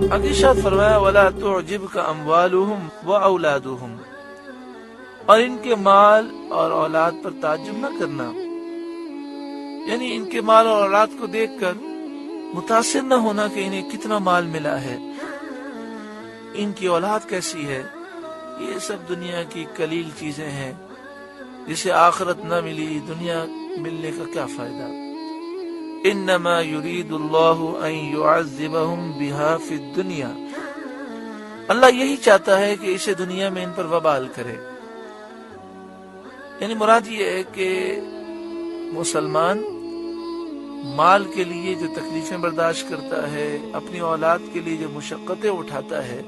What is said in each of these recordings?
آگے ارشاد فرمایا وَلَا تُعْجِبْكَ أَمْوَالُهُمْ وَأَوْلَادُهُمْ، اور ان کے مال اور اولاد پر تعجب نہ کرنا، یعنی ان کے مال اور اولاد کو دیکھ کر متاثر نہ ہونا کہ انہیں کتنا مال ملا ہے، ان کی اولاد کیسی ہے، یہ سب دنیا کی قلیل چیزیں ہیں، جسے آخرت نہ ملی دنیا ملنے کا کیا فائدہ۔ انما یرید اللہ ان یعذبہم بہا فی الدنیا، اللہ یہی چاہتا ہے کہ اسے دنیا میں ان پر وبال کرے، یعنی مراد یہ ہے کہ مسلمان مال کے لیے جو تکلیفیں برداشت کرتا ہے، اپنی اولاد کے لیے جو مشقتیں اٹھاتا ہے،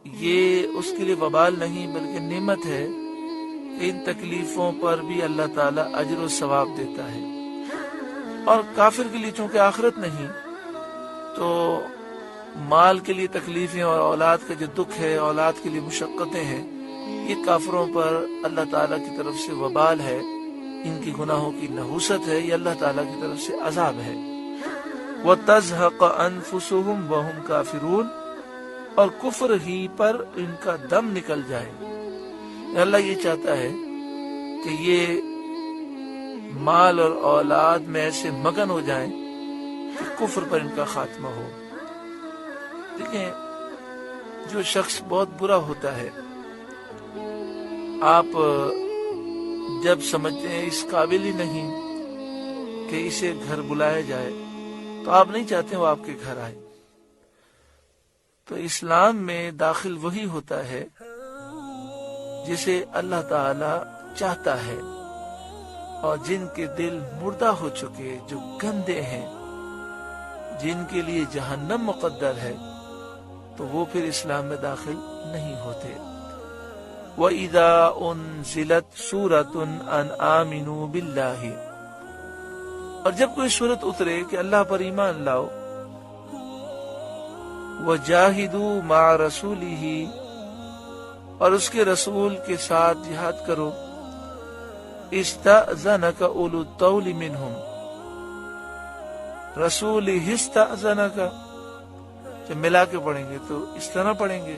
یہ اس کے لیے وبال نہیں بلکہ نعمت ہے کہ ان تکلیفوں پر بھی اللہ تعالیٰ اجر و ثواب دیتا ہے۔ اور کافر کے لیے چونکہ آخرت نہیں، تو مال کے لیے تکلیفیں اور اولاد کا جو دکھ ہے، اولاد کے لیے مشقتیں ہیں، یہ کافروں پر اللہ تعالیٰ کی طرف سے وبال ہے، ان کی گناہوں کی نحوست ہے، یہ اللہ تعالیٰ کی طرف سے عذاب ہے۔ وَتَزْهَقَ أَنفُسُهُمْ وَهُمْ كَافِرُونَ، اور کفر ہی پر ان کا دم نکل جائے۔ اللہ یہ چاہتا ہے کہ یہ مال اور اولاد میں ایسے مگن ہو جائیں کہ کفر پر ان کا خاتمہ ہو۔ دیکھیں، جو شخص بہت برا ہوتا ہے، آپ جب سمجھتے ہیں اس قابل ہی نہیں کہ اسے گھر بلایا جائے، تو آپ نہیں چاہتے وہ آپ کے گھر آئے۔ تو اسلام میں داخل وہی ہوتا ہے جسے اللہ تعالی چاہتا ہے، اور جن کے دل مردہ ہو چکے، جو گندے ہیں، جن کے لیے جہنم مقدر ہے، تو وہ پھر اسلام میں داخل نہیں ہوتے۔ وَإِذَا أُنزِلَتْ سُورَةٌ أَنْ آمِنُوا بِاللَّهِ، اور جب کوئی سورت اترے کہ اللہ پر ایمان لاؤ، وَجَاهِدُوا مَعَ رَسُولِهِ، اور اس کے رسول کے ساتھ جہاد کرو، استأذنك اولو الطول منهم، رسوله استأذنك، جب ملا کے پڑھیں گے تو اس طرح پڑھیں گے،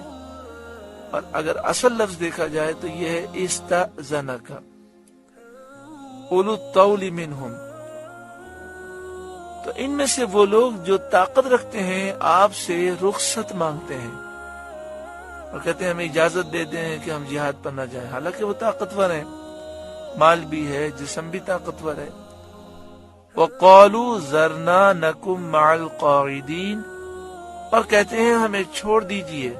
اور اگر اصل لفظ دیکھا جائے تو یہ ہے استأذنك اولو الطول منهم، تو ان میں سے وہ لوگ جو طاقت رکھتے ہیں آپ سے رخصت مانگتے ہیں اور کہتے ہیں ہمیں اجازت دے دیں کہ ہم جہاد پر نہ جائیں، حالانکہ وہ طاقتور ہیں، مال بھی ہے، جسم بھی طاقتور ہے۔ وَقَالُوا ذَرْنَا نَكُمْ مَعَ الْقَاعِدِينَ، اور کہتے ہیں ہمیں چھوڑ دیجئے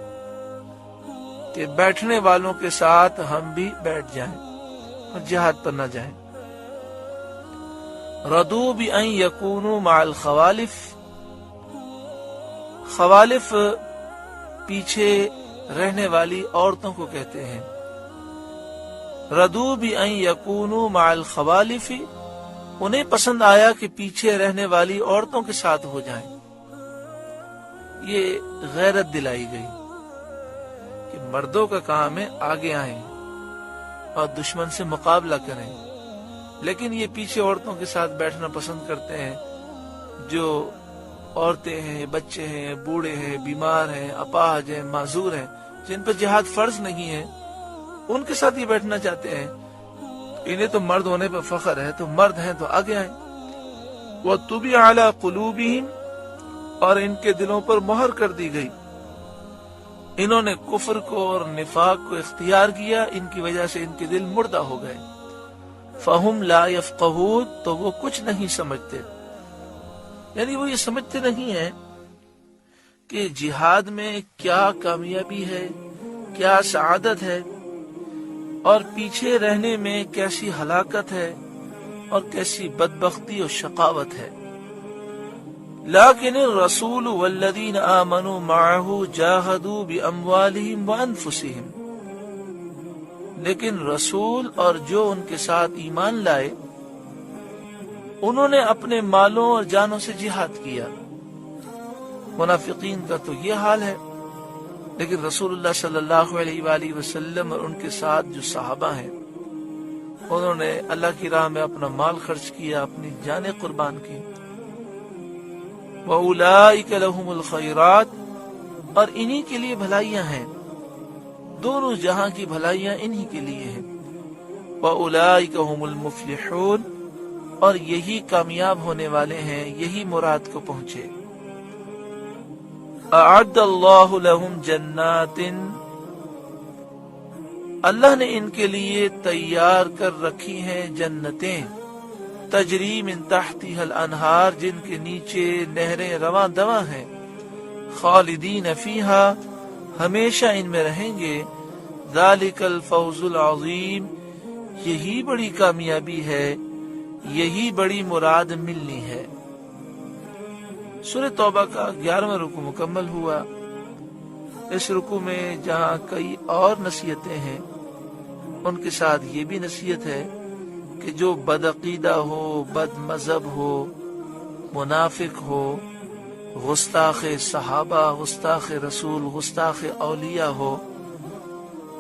کہ بیٹھنے والوں کے ساتھ ہم بھی بیٹھ جائیں اور جہاد پر نہ جائیں۔ رَضُوا بِأَن يَكُونُوا مَعَ الْخَوَالِفِ، خوالف پیچھے رہنے والی عورتوں کو کہتے ہیں۔ رَضُوا بِأَن يَكُونُوا مَعَ الْخَوَالِفِ، انہیں پسند آیا کہ پیچھے رہنے والی عورتوں کے ساتھ ہو جائیں۔ یہ غیرت دلائی گئی کہ مردوں کا کام ہے آگے آئیں اور دشمن سے مقابلہ کریں، لیکن یہ پیچھے عورتوں کے ساتھ بیٹھنا پسند کرتے ہیں، جو عورتیں ہیں، بچے ہیں، بوڑھے ہیں، بیمار ہیں، اپاہج ہیں، معذور ہیں، جن پر جہاد فرض نہیں ہے، ان کے ساتھ یہ بیٹھنا چاہتے ہیں۔ انہیں تو مرد ہونے پر فخر ہے، تو مرد ہیں تو آگے آئیں۔ وَطُبِعَ عَلَى قُلُوبِهِمْ، اور ان کے دلوں پر مہر کر دی گئی، انہوں نے کفر کو اور نفاق کو اختیار کیا، ان کی وجہ سے ان کے دل مردہ ہو گئے۔ فَهُمْ لَا يَفْقَهُونَ، تو وہ کچھ نہیں سمجھتے، یعنی وہ یہ سمجھتے نہیں ہیں کہ جہاد میں کیا کامیابی ہے، کیا سعادت ہے، اور پیچھے رہنے میں کیسی ہلاکت ہے اور کیسی بدبختی اور شقاوت ہے۔ لیکن الرسول والذین آمنوا معه جاہدوا باموالہم وانفسہم، لیکن رسول اور جو ان کے ساتھ ایمان لائے انہوں نے اپنے مالوں اور جانوں سے جہاد کیا۔ منافقین کا تو یہ حال ہے، لیکن رسول اللہ صلی اللہ علیہ وآلہ وسلم اور ان کے ساتھ جو صحابہ ہیں انہوں نے اللہ کی راہ میں اپنا مال خرچ کیا، اپنی جانیں قربان کی۔ وَأُولَئِكَ لَهُمُ الْخَيْرَاتُ، اور انہی کے لیے بھلائیاں ہیں، دونوں جہاں کی بھلائیاں انہی کے لیے ہیں۔ وَأُولَئِكَ هُمُ الْمُفْلِحُونَ، اور یہی کامیاب ہونے والے ہیں، یہی مراد کو پہنچے۔ أَعَدَّ اللَّهُ لَهُمْ جَنَّاتٍ، اللہ نے ان کے لیے تیار کر رکھی ہیں جنتیں، تجری من تحتها الانہار، جن کے نیچے نہریں رواں دواں ہیں، خالدین فیہا، ہمیشہ ان میں رہیں گے، ذالک الفوز العظیم، یہی بڑی کامیابی ہے، یہی بڑی مراد ملنی ہے۔ سورہ توبہ کا 11واں رکوع مکمل ہوا۔ اس رکوع میں جہاں کئی اور نصیحتیں ہیں، ان کے ساتھ یہ بھی نصیحت ہے کہ جو بدعقیدہ ہو، بد مذہب ہو، منافق ہو، گستاخ صحابہ، گستاخ رسول، گستاخ اولیاء ہو،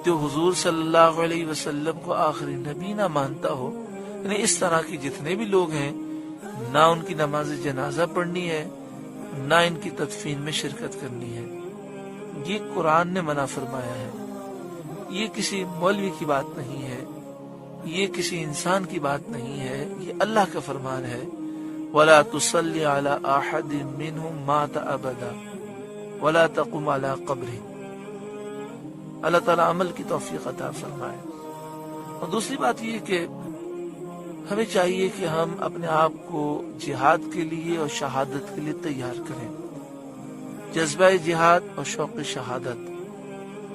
جو حضور صلی اللہ علیہ وسلم کو آخری نبی نہ مانتا ہو، یعنی اس طرح کے جتنے بھی لوگ ہیں، نہ ان کی نماز جنازہ پڑھنی ہے، نہ ان کی تدفین میں شرکت کرنی ہے۔ یہ قرآن نے منع فرمایا ہے، یہ کسی مولوی کی بات نہیں ہے، یہ کسی انسان کی بات نہیں ہے، یہ اللہ کا فرمان ہے۔ وَلَا تُصَلِّ عَلَىٰ أَحَدٍ مِّنْهُمْ مَاتَ أَبَدًا وَلَا تَقُمْ عَلَىٰ قَبْرِهِ۔ اللہ تعالیٰ عمل کی توفیق عطا فرمائے۔ اور دوسری بات یہ کہ ہمیں چاہیے کہ ہم اپنے آپ کو جہاد کے لیے اور شہادت کے لیے تیار کریں۔ جذبہ جہاد اور شوق شہادت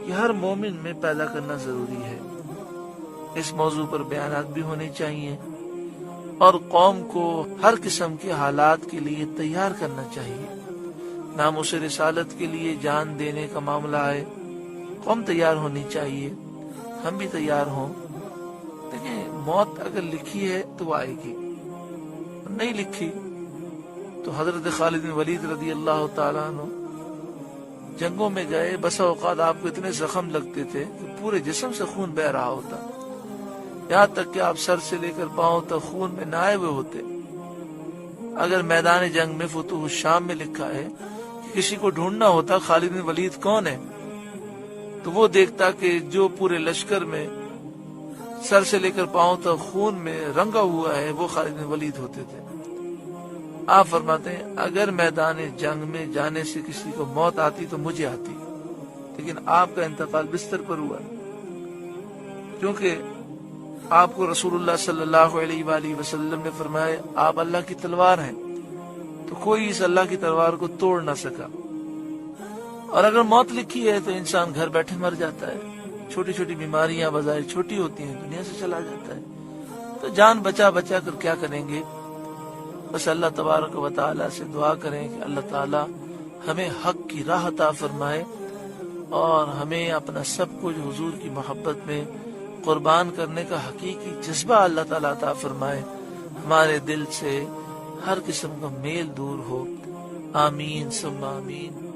یہ ہر مومن میں پیدا کرنا ضروری ہے۔ اس موضوع پر بیانات بھی ہونے چاہیے اور قوم کو ہر قسم کے حالات کے لیے تیار کرنا چاہیے۔ ناموس رسالت کے لیے جان دینے کا معاملہ ہے، قوم تیار ہونی چاہیے، ہم بھی تیار ہوں۔ دیکھیں، موت اگر لکھی ہے تو وہ آئے گی، نہیں لکھی تو حضرت خالد بن ولید رضی اللہ تعالیٰ عنہ جنگوں میں گئے، بسا اوقات آپ کو اتنے زخم لگتے تھے کہ پورے جسم سے خون بہ رہا ہوتا، یہاں تک کہ آپ سر سے لے کر پاؤں تک خون میں نہائے ہوئے ہوتے۔ اگر میدان جنگ میں فتوح الشام میں لکھا ہے کہ کسی کو ڈھونڈنا ہوتا خالد بن ولید کون ہے، تو وہ دیکھتا کہ جو پورے لشکر میں سر سے لے کر پاؤں تک خون میں رنگا ہوا ہے وہ خالد بن ولید ہوتے تھے۔ آپ فرماتے ہیں اگر میدان جنگ میں جانے سے کسی کو موت آتی تو مجھے آتی، لیکن آپ کا انتقال بستر پر ہوا، کیونکہ آپ کو رسول اللہ صلی اللہ علیہ وآلہ وسلم نے فرمایا آپ اللہ کی تلوار ہیں، تو کوئی اس اللہ کی تلوار کو توڑ نہ سکا۔ اور اگر موت لکھی ہے تو انسان گھر بیٹھے مر جاتا ہے، چھوٹی چھوٹی بیماریاں بظاہر چھوٹی ہوتی ہیں، دنیا سے چلا جاتا ہے، تو جان بچا بچا کر کیا کریں گے؟ بس اللہ تبارک و تعالیٰ سے دعا کریں کہ اللہ تعالیٰ ہمیں حق کی راہ عطا فرمائے اور ہمیں اپنا سب کچھ حضور کی محبت میں قربان کرنے کا حقیقی جذبہ اللہ تعالیٰ عطا فرمائے، ہمارے دل سے ہر قسم کا میل دور ہو۔ آمین ثم آمین۔